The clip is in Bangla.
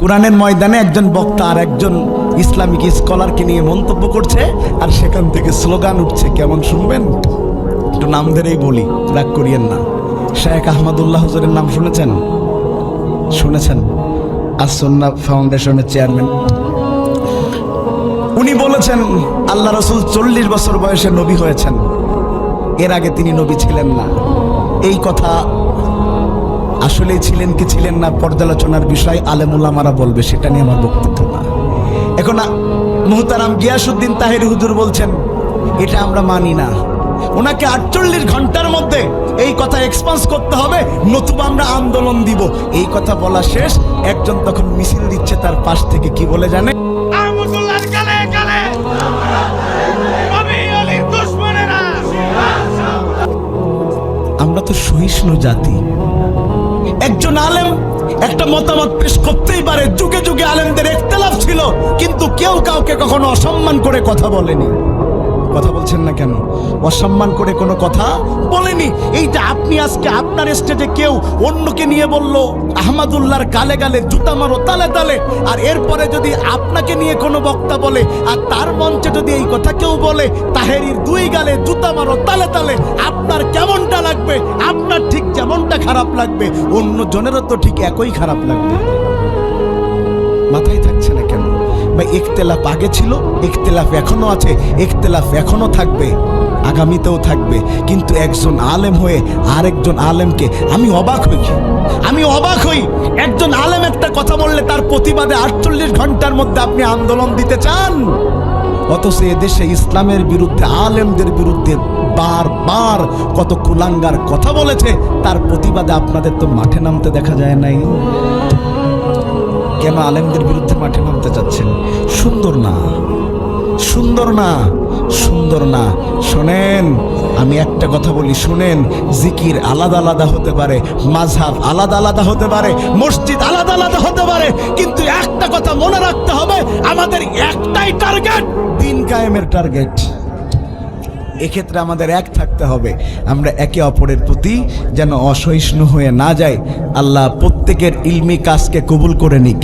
কোরআনের ময়দানে একজন বক্তা আর একজন ইসলামিক স্কলারকে নিয়ে মন্তব্য করছে, আর সেখান থেকে স্লোগান উঠছে। কেমন শুনবেন? একটু নাম ধরেই বলি, রাগ করিয়েন না। শেখ আহমদুল্লাহ হুজুরের নাম শুনেছেন? শুনেছেন? আস-সুন্নাহ ফাউন্ডেশনের চেয়ারম্যান। উনি বলেছেন আল্লাহ রাসূল 40 বছর বয়সে নবী হয়েছেন, এর আগে তিনি নবী ছিলেন না। এই কথা আসলেই ছিলেন কি ছিলেন না পর্যালোচনার বিষয়, আলেম উলামারা বলবে, সেটা নিয়ে আমার বক্তব্য না। এখন মুহতারাম গিয়াসউদ্দিন তাহেরি হুজুর বলছেন এটা আমরা মানি না, ওনাকে 48 ঘন্টার মধ্যে এই কথা এক্সপান্স করতে হবে, নতুবা আমরা আন্দোলন দিব। এই কথা বলা শেষ, একজন তখন মিছিল দিচ্ছে তার পাশ থেকে, কি বলে জানে? আমরা তো সহিষ্ণু জাতি। একজন আলেম একটা মতামত পেশ করতেই পারে, যুগে যুগে আলেমদের ইখতিলাফ ছিল, কিন্তু কেউ কাউকে কখনো অসম্মান করে কথা বলেনি। কথা বলছেন না কেন? অসম্মান করে কোনো কথা বলেনি। এইটা আপনি আজকে আপনার স্টেজে কেউ অন্যকে নিয়ে বলল আহমদুল্লাহর গালে গালে জুতা মারো তালে তালে, আর এরপরে যদি আপনাকে নিয়ে কোনো বক্তা বলে আর তার মঞ্চে যদি এই কথা কেউ বলে তাহেরির 2 গালে জুতা মারো তালে তালে, আপনার কেমনটা লাগবে? আপনার ঠিক যেমনটা খারাপ লাগবে অন্য জনেরও তো ঠিক একই খারাপ লাগবে। মাথায় থাকছে না কেন ভাই? ইখতিলাফ আগে ছিল, ইখতিলাফ এখনো আছে, ইখতিলাফ এখনো থাকবে, আগামীতেও থাকবে। কিন্তু একজন আলেম হয়ে আরেকজন আলেমকে আমি অবাক হই একজন আলেম একটা কথা বললে তার প্রতিবাদে 48 ঘন্টার মধ্যে আপনি আন্দোলন দিতে চান, অথচ এদেশে ইসলামের বিরুদ্ধে আলেমদের বিরুদ্ধে বারবার কত কুলাঙ্গার কথা বলেছে, তার প্রতিবাদে আপনাদের তো মাঠে নামতে দেখা যায় নাই। কেন আলেমদের বিরুদ্ধে মাঠে নামতে চাচ্ছেন? সুন্দর না, সুন্দর না, সুন্দর না। শোনেন, আমি একটা কথা বলি, শুনেন, জিকির আলাদা আলাদা হতে পারে, মাযহাব আলাদা আলাদা হতে পারে, মসজিদ আলাদা আলাদা হতে পারে, কিন্তু একটা কথা মনে রাখতে হবে, আমাদের একটাই টার্গেট, দ্বীন কায়েমের টার্গেট। এক্ষেত্রে আমাদের এক থাকতে হবে। আমরা একে অপরের প্রতি যেন অসহিষ্ণু হয়ে না যাই। আল্লাহ প্রত্যেকের ইলমি কাজকে কবুল করে নিক।